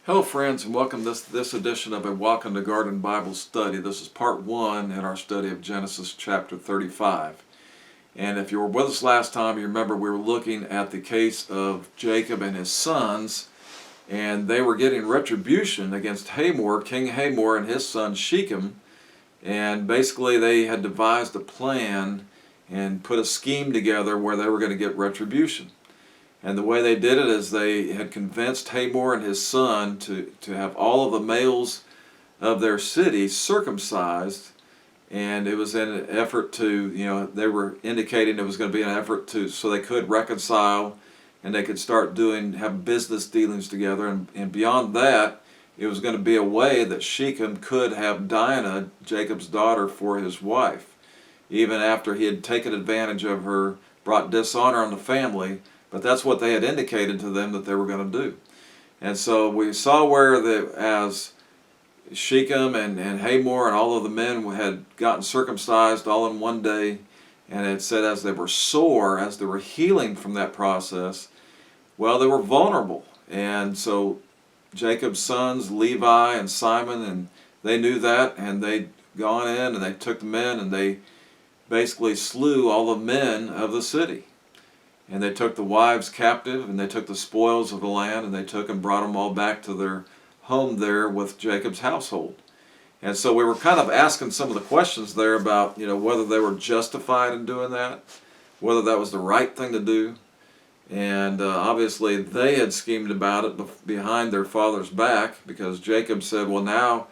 Hello friends, and welcome to this edition of a Walk in the Garden Bible study. This is part 1 in our study of Genesis chapter 35. And if you were with us last time, you remember we were looking at the case of Jacob and his sons, and they were getting retribution against Hamor, King Hamor, and his son Shechem. And basically they had devised a plan and put a scheme together where they were going to get retribution. And the way they did it is they had convinced Hamor and his son to have all of the males of their city circumcised. And it was in an effort to, they were indicating it was going to be an effort so they could reconcile and they could start have business dealings together. And beyond that, it was going to be a way that Shechem could have Dinah, Jacob's daughter, for his wife. Even after he had taken advantage of her, brought dishonor on the family. But that's what they had indicated to them that they were going to do. And so we saw as Shechem and Hamor and all of the men had gotten circumcised all in one day, and it said as they were sore, as they were healing from that process, well, they were vulnerable. And so Jacob's sons, Levi and Simon, and they knew that, and they'd gone in and they took the men and they basically slew all the men of the city. And they took the wives captive, and they took the spoils of the land, and they took and brought them all back to their home there with Jacob's household. And so we were kind of asking some of the questions there about, whether they were justified in doing that, whether that was the right thing to do. And obviously they had schemed about it behind their father's back, because Jacob said, well, now,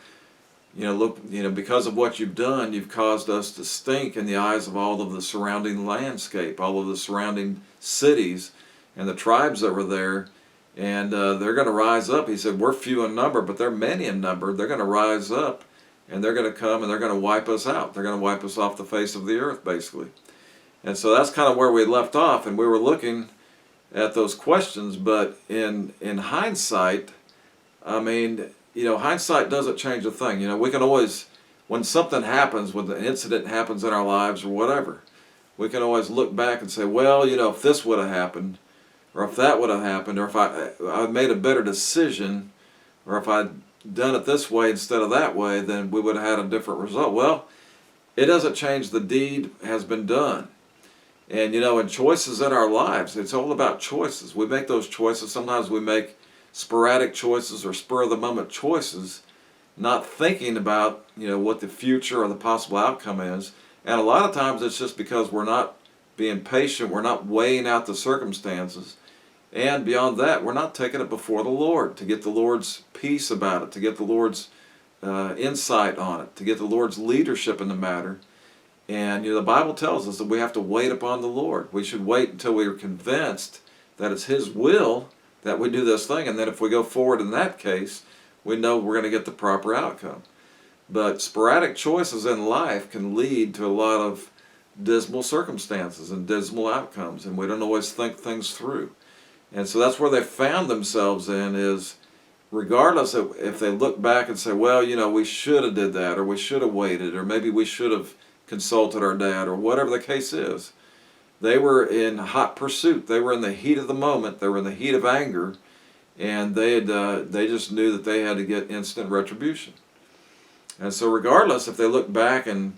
look, because of what you've done, you've caused us to stink in the eyes of all of the surrounding landscape, all of the surrounding cities and the tribes that were there. And they're going to rise up. He said, we're few in number, but they're many in number. They're going to rise up, and they're going to come, and they're going to wipe us out. They're going to wipe us off the face of the earth, basically. And so that's kind of where we left off, and we were looking at those questions. But in hindsight, hindsight doesn't change a thing. We can always, when something happens, when an incident happens in our lives or whatever, we can always look back and say, well, if this would have happened, or if that would have happened, or if I made a better decision, or if I'd done it this way instead of that way, then we would have had a different result. Well, it doesn't change. The deed has been done. And, in choices in our lives, it's all about choices. We make those choices. Sometimes we make sporadic choices or spur-of-the-moment choices, not thinking about, what the future or the possible outcome is. And a lot of times it's just because we're not being patient, we're not weighing out the circumstances. And beyond that, we're not taking it before the Lord to get the Lord's peace about it, to get the Lord's insight on it, to get the Lord's leadership in the matter. And the Bible tells us that we have to wait upon the Lord. We should wait until we are convinced that it's His will that we do this thing, and then if we go forward in that case, we know we're going to get the proper outcome. But sporadic choices in life can lead to a lot of dismal circumstances and dismal outcomes, and we don't always think things through. And so that's where they found themselves in, is regardless of if they look back and say, well, we should have did that, or we should have waited, or maybe we should have consulted our dad, or whatever the case is. They were in hot pursuit. They were in the heat of the moment. They were in the heat of anger, and they just knew that they had to get instant retribution. And so regardless if they looked back and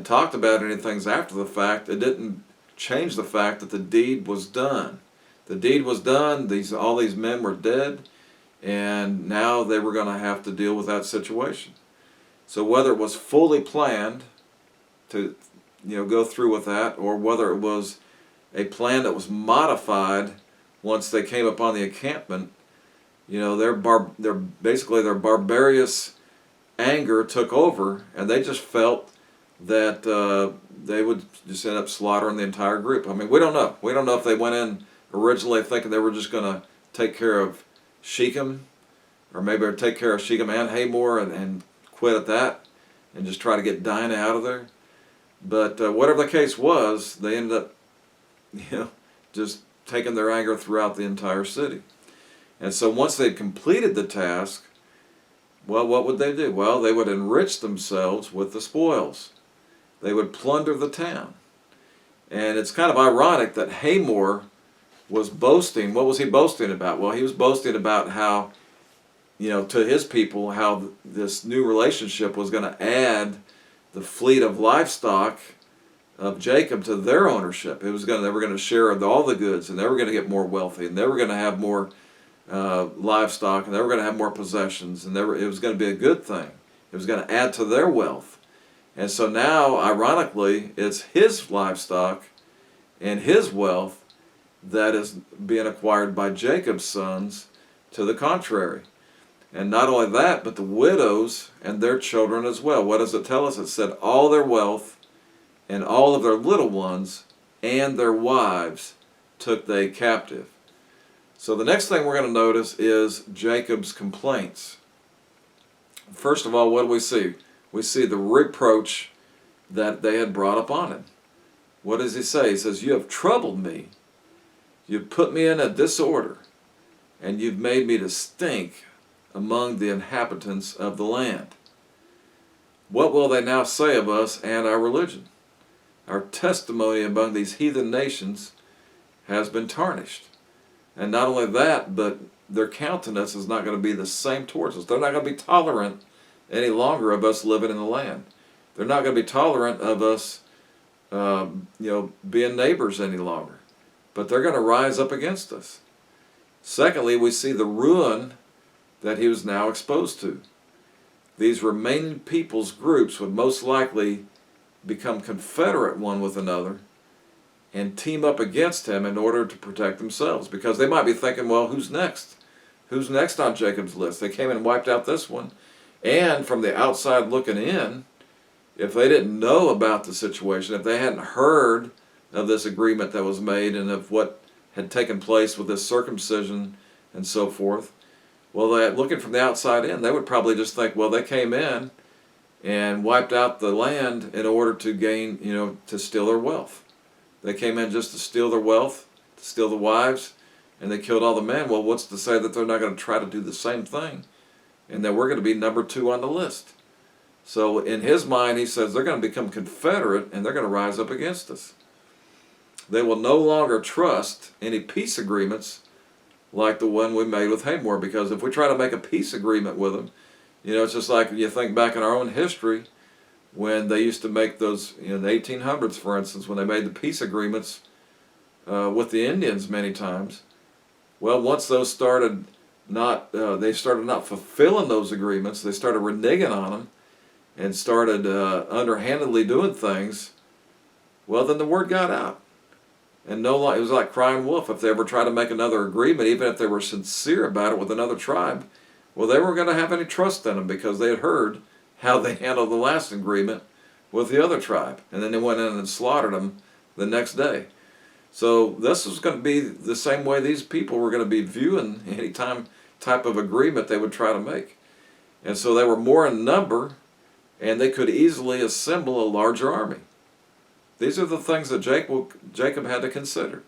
talked about anything after the fact, it didn't change the fact that the deed was done. The deed was done. All these men were dead, and now they were going to have to deal with that situation. So whether it was fully planned to go through with that, or whether it was a plan that was modified once they came upon the encampment, their barbarous anger took over, and they just felt that they would just end up slaughtering the entire group. We don't know. We don't know if they went in originally thinking they were just going to take care of Shechem, or maybe take care of Shechem and Hamor and quit at that and just try to get Dinah out of there. But whatever the case was, they ended up, just taking their anger throughout the entire city. And so once they'd completed the task, well, what would they do? Well, they would enrich themselves with the spoils. They would plunder the town. And it's kind of ironic that Hamor was boasting. What was he boasting about? Well, he was boasting about how to his people, how this new relationship was going to add the fleet of livestock of Jacob to their ownership. They were going to share all the goods, and they were going to get more wealthy, and they were going to have more livestock, and they were going to have more possessions, and it was going to be a good thing. It was going to add to their wealth. And so now, ironically, it's his livestock and his wealth that is being acquired by Jacob's sons to the contrary. And not only that, but the widows and their children as well. What does it tell us? It said all their wealth and all of their little ones and their wives took they captive. So the next thing we're going to notice is Jacob's complaints. First of all, what do we see? We see the reproach that they had brought upon him. What does he say? He says, "You have troubled me. You've put me in a disorder, and you've made me to stink among the inhabitants of the land. What will they now say of us and our religion? Our testimony among these heathen nations has been tarnished." And not only that, but their countenance is not going to be the same towards us. They're not going to be tolerant any longer of us living in the land. They're not going to be tolerant of us being neighbors any longer. But they're going to rise up against us. Secondly, we see the ruin that he was now exposed to. These remaining people's groups would most likely become confederate one with another and team up against him in order to protect themselves. Because they might be thinking, well, who's next? Who's next on Jacob's list? They came and wiped out this one. And from the outside looking in, if they didn't know about the situation, if they hadn't heard of this agreement that was made and of what had taken place with this circumcision and so forth, well, looking from the outside in, they would probably just think, well, they came in and wiped out the land in order to gain, to steal their wealth. They came in just to steal their wealth, to steal the wives, and they killed all the men. Well, what's to say that they're not going to try to do the same thing and that we're going to be number 2 on the list? So in his mind, he says they're going to become confederate and they're going to rise up against us. They will no longer trust any peace agreements like the one we made with Hamor, because if we try to make a peace agreement with them, it's just like you think back in our own history when they used to make those, in the 1800s, for instance, when they made the peace agreements with the Indians many times. Well, once those started they started not fulfilling those agreements, they started reneging on them and started underhandedly doing things, well, then the word got out. And it was like crying wolf. If they ever tried to make another agreement, even if they were sincere about it with another tribe, well, they weren't going to have any trust in them because they had heard how they handled the last agreement with the other tribe. And then they went in and slaughtered them the next day. So this was going to be the same way these people were going to be viewing any type of agreement they would try to make. And so they were more in number, and they could easily assemble a larger army. These are the things that Jacob had to consider.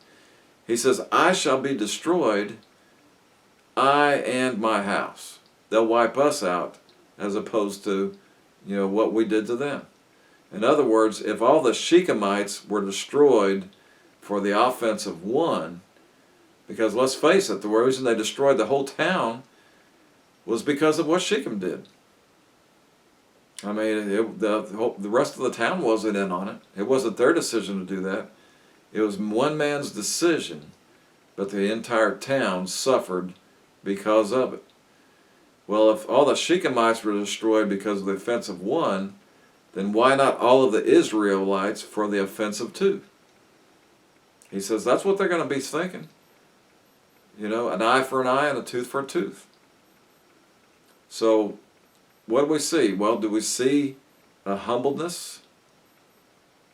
He says, "I shall be destroyed, I and my house." They'll wipe us out as opposed to, what we did to them. In other words, if all the Shechemites were destroyed for the offense of one, because let's face it, the reason they destroyed the whole town was because of what Shechem did. I mean, the rest of the town wasn't in on it. It wasn't their decision to do that. It was one man's decision, but the entire town suffered because of it. Well, if all the Shechemites were destroyed because of the offense of one, then why not all of the Israelites for the offense of 2? He says that's what they're going to be thinking. An eye for an eye and a tooth for a tooth. So, what do we see? Well, do we see a humbleness?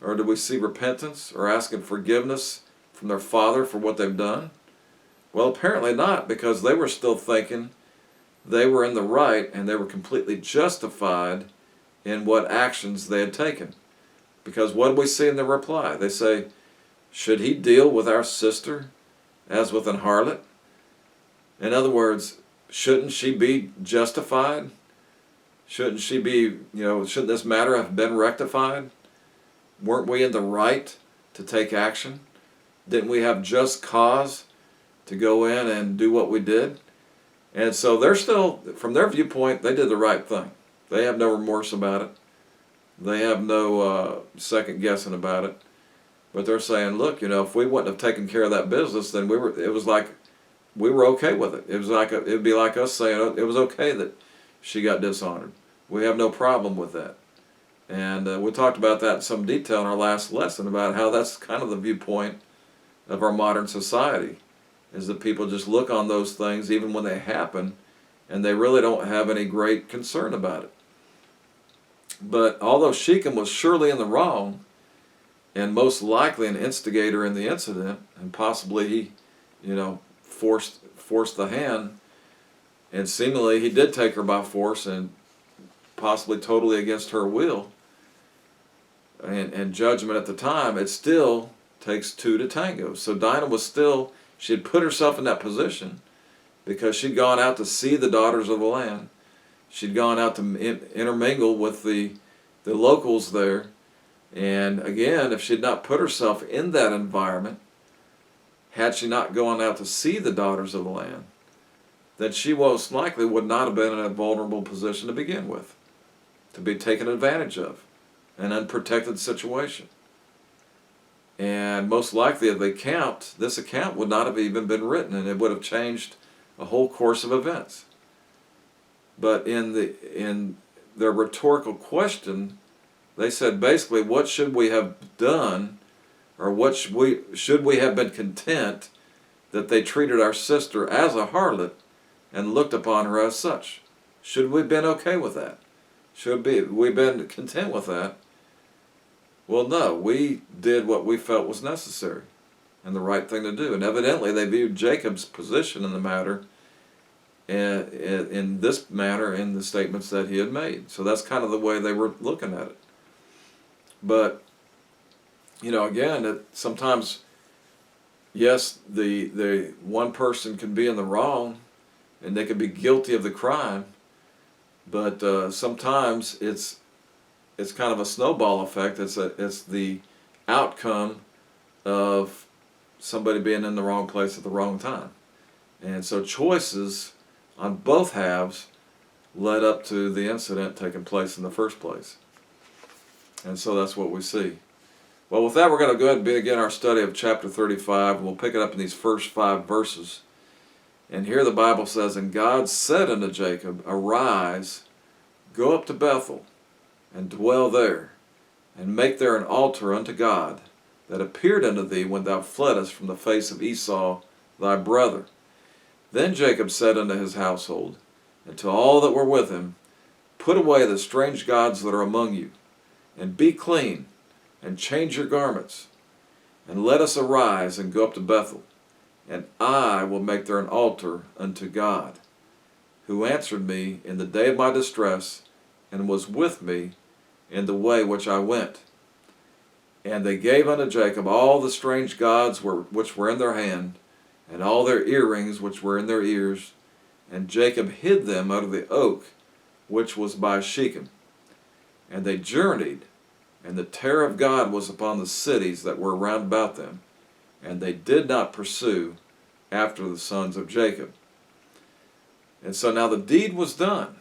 Or do we see repentance or asking forgiveness from their father for what they've done? Well, apparently not, because they were still thinking they were in the right and they were completely justified in what actions they had taken. Because what do we see in the reply? They say, "Should he deal with our sister as with an harlot?" In other words, shouldn't she be justified? Shouldn't she be, shouldn't this matter have been rectified? Weren't we in the right to take action? Didn't we have just cause to go in and do what we did? And so they're still, from their viewpoint, they did the right thing. They have no remorse about it. They have no second guessing about it. But they're saying, look, if we wouldn't have taken care of that business, then it was like we were okay with it. It was like it'd be like us saying, oh, it was okay that she got dishonored. We have no problem with that. And we talked about that in some detail in our last lesson about how that's kind of the viewpoint of our modern society, is that people just look on those things even when they happen, and they really don't have any great concern about it. But although Shechem was surely in the wrong, and most likely an instigator in the incident, and possibly he, forced the hand, and seemingly he did take her by force and possibly totally against her will and judgment at the time, it still takes two to tango. So Dinah she had put herself in that position because she'd gone out to see the daughters of the land. She'd gone out to intermingle with the locals there. And again, if she had not put herself in that environment, had she not gone out to see the daughters of the land, then she most likely would not have been in a vulnerable position to begin with, to be taken advantage of, an unprotected situation. And most likely, this account would not have even been written, and it would have changed a whole course of events. But in their rhetorical question, they said basically, what should we have done, or should we have been content that they treated our sister as a harlot and looked upon her as such? Should we have been okay with that? Should we have been content with that? Well, no, we did what we felt was necessary and the right thing to do. And evidently they viewed Jacob's position in the matter in this manner in the statements that he had made. So that's kind of the way they were looking at it. But, again, sometimes, yes, the one person can be in the wrong and they can be guilty of the crime, but sometimes it's kind of a snowball effect. It's the outcome of somebody being in the wrong place at the wrong time. And so choices on both halves led up to the incident taking place in the first place. And so that's what we see. Well, with that, we're going to go ahead and begin our study of chapter 35. We'll pick it up in these first 5 verses. And here the Bible says, "And God said unto Jacob, Arise, go up to Bethel, and dwell there, and make there an altar unto God, that appeared unto thee when thou fleddest from the face of Esau thy brother. Then Jacob said unto his household, and to all that were with him, Put away the strange gods that are among you, and be clean, and change your garments, and let us arise and go up to Bethel, and I will make there an altar unto God, who answered me in the day of my distress, and was with me in the way which I went. And they gave unto Jacob all the strange gods which were in their hand, and all their earrings which were in their ears, and Jacob hid them under the oak which was by Shechem. And they journeyed, and the terror of God was upon the cities that were round about them, and they did not pursue after the sons of Jacob." And so now the deed was done,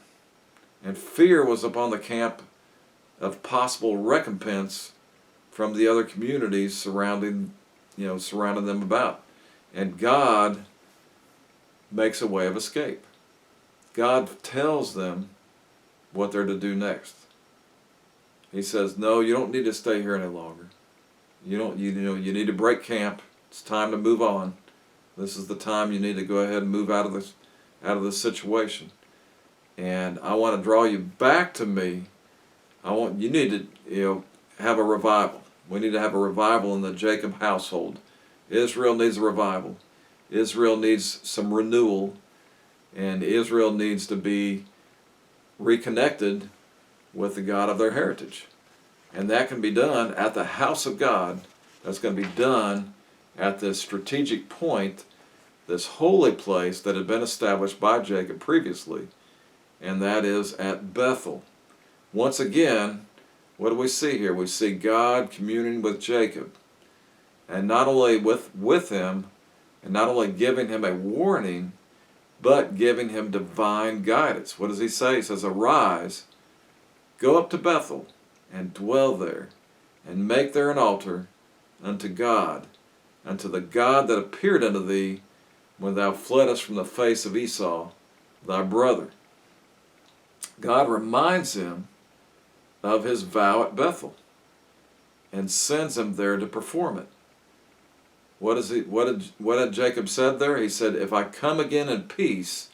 and fear was upon the camp of possible recompense from the other communities surrounding them about. And God makes a way of escape. God tells them what they're to do next. He says, "No, you don't need to stay here any longer. You need to break camp. It's time to move on. This is the time you need to go ahead and move out of this situation. And I want to draw you back to me. You need to have a revival. We need to have a revival in the Jacob household. Israel needs a revival. Israel needs some renewal, and Israel needs to be reconnected with the God of their heritage. And that can be done at the house of God. That's going to be done at this strategic point, this holy place that had been established by Jacob previously, and that is at Bethel. Once again, what do we see here? We see God communing with Jacob, and not only with him, and not only giving him a warning, but giving him divine guidance. What does he say? He says, "Arise, go up to Bethel, and dwell there, and make there an altar unto God, unto the God that appeared unto thee when thou fleddest from the face of Esau, thy brother." God reminds him of his vow at Bethel and sends him there to perform it. What had Jacob said there? He said, "If I come again in peace,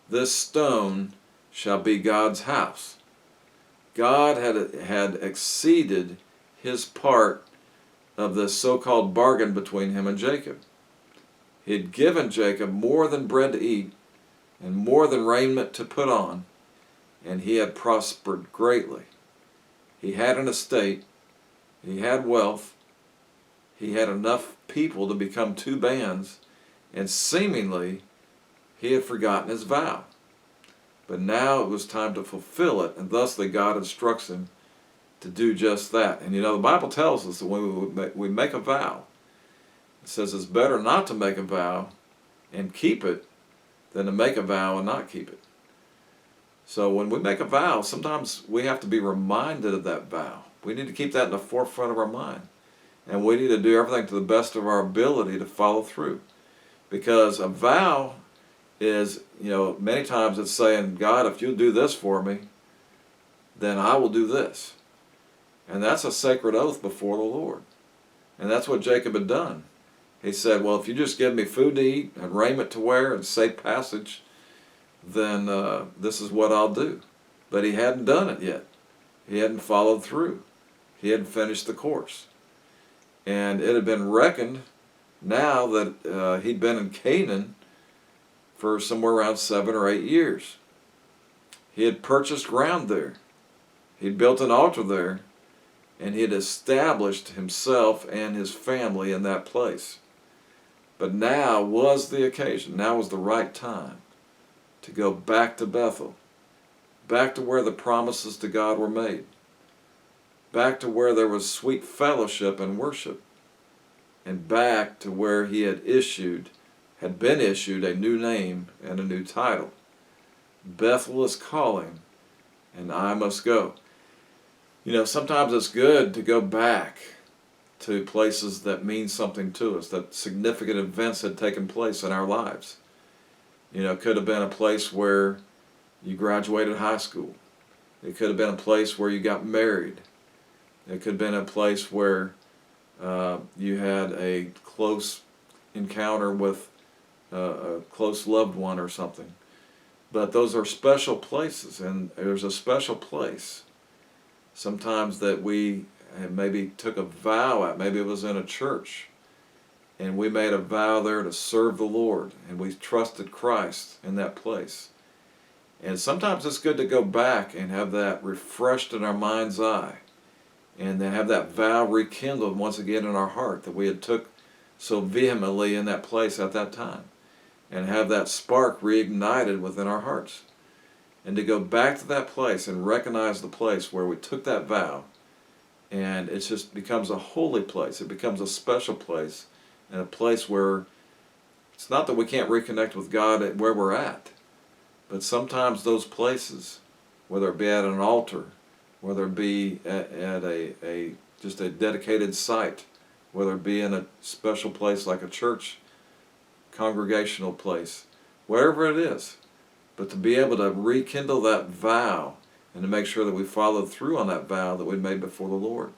this stone shall be God's house." God had exceeded his part of the so-called bargain between him and Jacob. He had given Jacob more than bread to eat and more than raiment to put on, and he had prospered greatly. He had an estate, he had wealth, he had enough people to become two bands, and seemingly he had forgotten his vow. But now it was time to fulfill it, and thusly God instructs him to do just that. And the Bible tells us that when we make a vow, it says it's better not to make a vow and keep it than to make a vow and not keep it. So when we make a vow, sometimes we have to be reminded of that vow. We need to keep that in the forefront of our mind. And we need to do everything to the best of our ability to follow through. Because a vow is, many times it's saying, "God, if you'll do this for me, then I will do this." And that's a sacred oath before the Lord. And that's what Jacob had done. He said, "Well, if you just give me food to eat and raiment to wear and safe passage, then this is what I'll do." But he hadn't done it yet. He hadn't followed through. He hadn't finished the course. And it had been reckoned now that he'd been in Canaan for somewhere around 7 or 8 years. He had purchased ground there. He'd built an altar there, and he had established himself and his family in that place. But now was the occasion, now was the right time to go back to Bethel, back to where the promises to God were made, back to where there was sweet fellowship and worship, and back to where he had been issued a new name and a new title. Bethel is calling, and I must go. Sometimes it's good to go back to places that mean something to us, that significant events had taken place in our lives. It could have been a place where you graduated high school. It could have been a place where you got married. It could have been a place where you had a close encounter with a close loved one or something. But those are special places, and there's a special place sometimes that we maybe took a vow at. Maybe it was in a church, and we made a vow there to serve the Lord, and we trusted Christ in that place. And sometimes it's good to go back and have that refreshed in our mind's eye, and then have that vow rekindled once again in our heart that we had took so vehemently in that place at that time, and have that spark reignited within our hearts. And to go back to that place and recognize the place where we took that vow, and it just becomes a holy place. It becomes a special place, and a place where it's not that we can't reconnect with God at where we're at, but sometimes those places, whether it be at an altar, whether it be at just a dedicated site, whether it be in a special place like a church, congregational place, wherever it is, but to be able to rekindle that vow and to make sure that we followed through on that vow that we made before the Lord.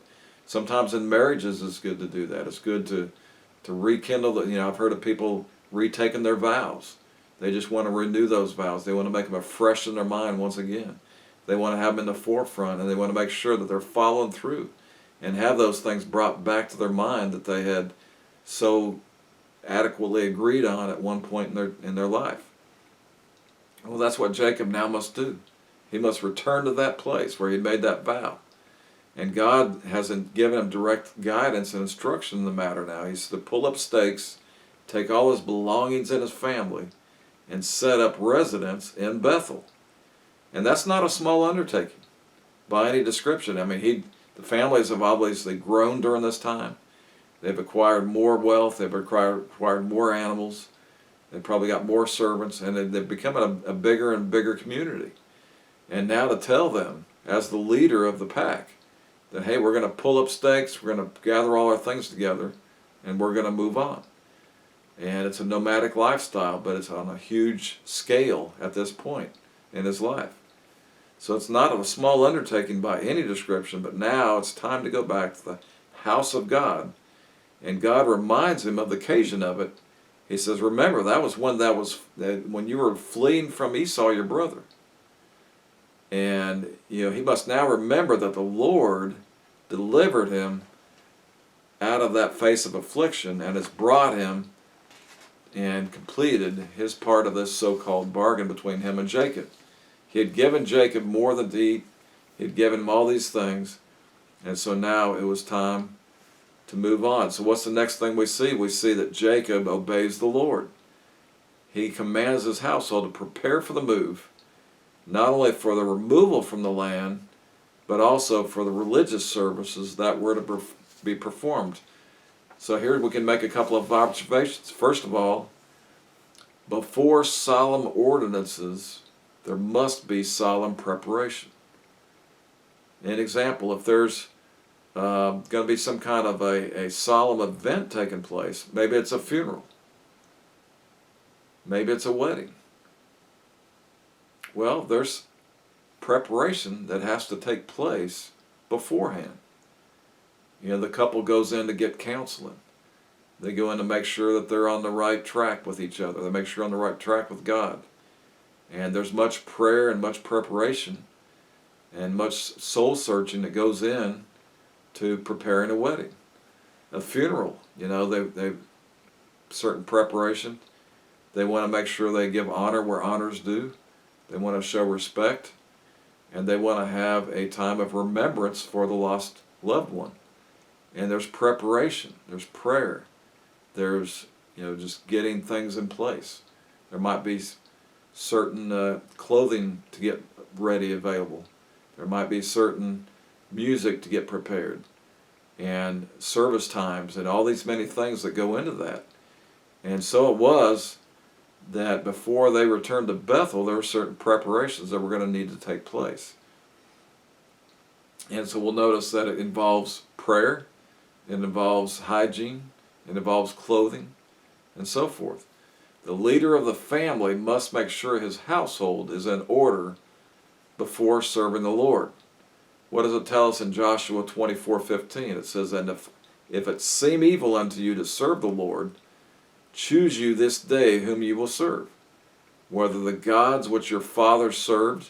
Sometimes in marriages it's good to do that. It's good to rekindle. I've heard of people retaking their vows. They just want to renew those vows. They want to make them fresh in their mind once again. They want to have them in the forefront, and they want to make sure that they're following through and have those things brought back to their mind that they had so adequately agreed on at one point in their life. Well, that's what Jacob now must do. He must return to that place where he made that vow. And God hasn't given him direct guidance and instruction in the matter now. He's to pull up stakes, take all his belongings and his family, and set up residence in Bethel. And that's not a small undertaking by any description. The families have obviously grown during this time. They've acquired more wealth. They've acquired more animals. They probably got more servants, and they've become a bigger and bigger community. And now to tell them, as the leader of the pack, that, hey, we're going to pull up stakes, we're going to gather all our things together, and we're going to move on. And it's a nomadic lifestyle, but it's on a huge scale at this point in his life. So it's not a small undertaking by any description, but now it's time to go back to the house of God. And God reminds him of the occasion of it. He says, remember, that was when you were fleeing from Esau, your brother. And he must now remember that the Lord delivered him out of that face of affliction and has brought him and completed his part of this so-called bargain between him and Jacob. He had given Jacob more than to eat. He had given him all these things. And so now it was time to move on. So what's the next thing we see? We see that Jacob obeys the Lord. He commands his household to prepare for the move, not only for the removal from the land, but also for the religious services that were to be performed. So here we can make a couple of observations. First of all, before solemn ordinances, there must be solemn preparation. An example, if there's going to be some kind of a solemn event taking place, maybe it's a funeral, maybe it's a wedding. Well, there's preparation that has to take place beforehand. The couple goes in to get counseling. They go in to make sure that they're on the right track with each other. They make sure on the right track with God. And there's much prayer and much preparation and much soul searching that goes in to preparing a wedding. A funeral, they certain preparation. They want to make sure they give honor where honor's due. They want to show respect. And they want to have a time of remembrance for the lost loved one. And there's preparation, there's prayer, there's just getting things in place. There might be certain clothing to get ready, available. There might be certain music to get prepared, and service times, and all these many things that go into that. And so it was that before they returned to Bethel, there were certain preparations that were going to need to take place. And so we'll notice that it involves prayer, it involves hygiene, it involves clothing, and so forth. The leader of the family must make sure his household is in order before serving the Lord. What does it tell us in Joshua 24:15? It says, and if it seem evil unto you to serve the Lord, choose you this day whom you will serve, whether the gods which your fathers served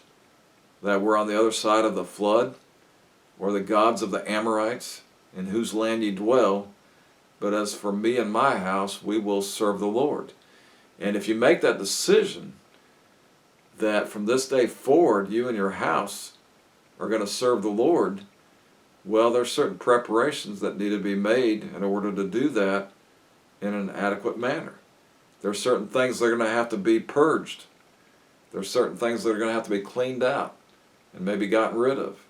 that were on the other side of the flood, or the gods of the Amorites, in whose land ye dwell, but as for me and my house, we will serve the Lord. And if you make that decision, that from this day forward, you and your house are going to serve the Lord, well, there's certain preparations that need to be made in order to do that in an adequate manner. There's certain things that are going to have to be purged. There's certain things that are going to have to be cleaned out and maybe gotten rid of.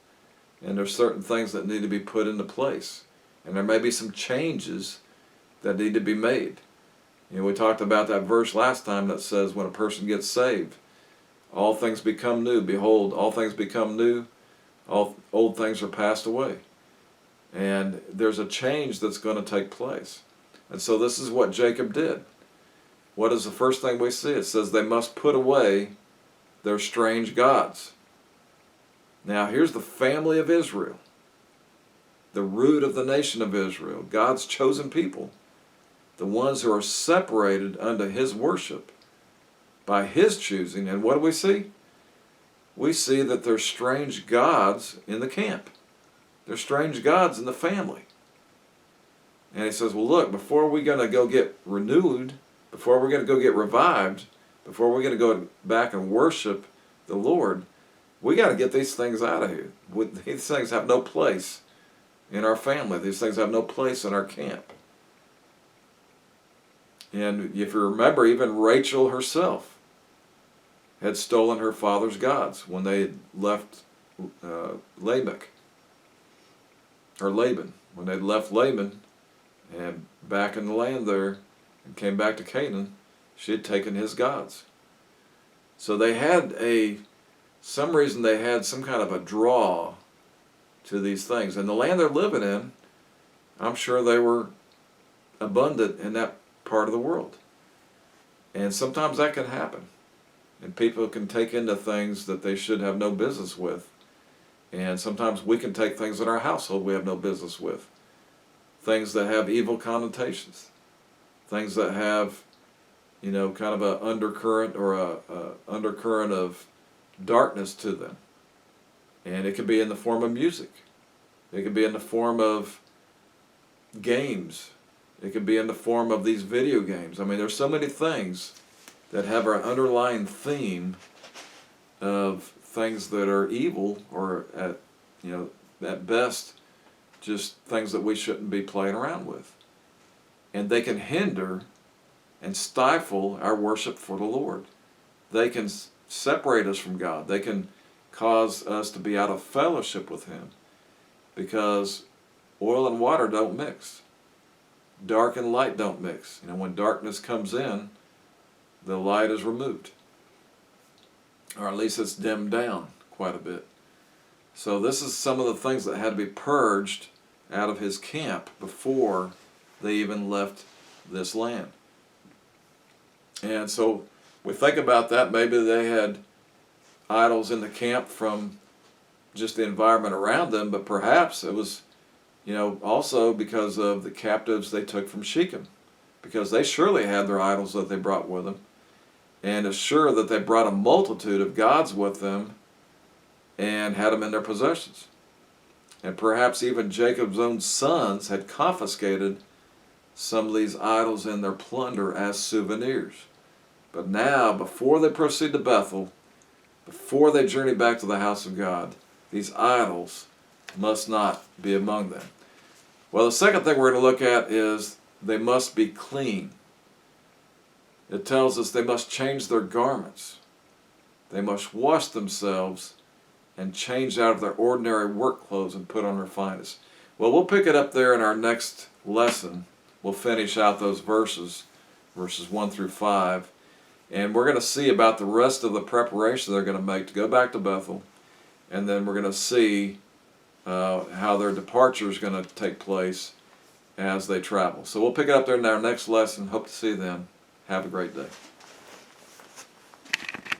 And there's certain things that need to be put into place. And there may be some changes that need to be made. We talked about that verse last time that says when a person gets saved, all things become new. Behold, all things become new. All old things are passed away. And there's a change that's going to take place. And so this is what Jacob did. What is the first thing we see? It says they must put away their strange gods. Now here's the family of Israel, the root of the nation of Israel, God's chosen people, the ones who are separated unto his worship by his choosing. And what do we see? We see that there's strange gods in the camp. There's strange gods in the family. And he says, well, look, before we're going to go get renewed, before we're going to go get revived, before we're going to go back and worship the Lord, we got to get these things out of here. These things have no place in our family. These things have no place in our camp. And if you remember, even Rachel herself had stolen her father's gods when they left Laban. When they left Laban and back in the land there and came back to Canaan, She had taken his gods. So they had some reason they had some kind of a draw to these things. And the land they're living in, I'm sure they were abundant in that part of the world. And sometimes that can happen. And people can take into things that they should have no business with. And sometimes we can take things in our household we have no business with. Things that have evil connotations. Things that have, kind of an undercurrent or a undercurrent of darkness to them. And it could be in the form of music. It could be in the form of games. It could be in the form of these video games. I mean, there's so many things that have our underlying theme of things that are evil, or at best, just things that we shouldn't be playing around with. And they can hinder and stifle our worship for the Lord. They can separate us from God. They can cause us to be out of fellowship with Him, because oil and water don't mix. Dark and light don't mix. When darkness comes in, the light is removed. Or at least it's dimmed down quite a bit. So this is some of the things that had to be purged out of his camp before they even left this land. And so we think about that. Maybe they had idols in the camp from just the environment around them, but perhaps it was also because of the captives they took from Shechem, because they surely had their idols that they brought with them, and it's sure that they brought a multitude of gods with them and had them in their possessions. And perhaps even Jacob's own sons had confiscated some of these idols in their plunder as souvenirs. But now, before they proceed to Bethel, before they journey back to the house of God, these idols must not be among them. Well, the second thing we're going to look at is they must be clean. It tells us they must change their garments. They must wash themselves and change out of their ordinary work clothes and put on their finest. Well, we'll pick it up there in our next lesson. We'll finish out those verses 1 through 5. And we're going to see about the rest of the preparation they're going to make to go back to Bethel. And then we're going to see how their departure is going to take place as they travel. So we'll pick it up there in our next lesson. Hope to see you then. Have a great day.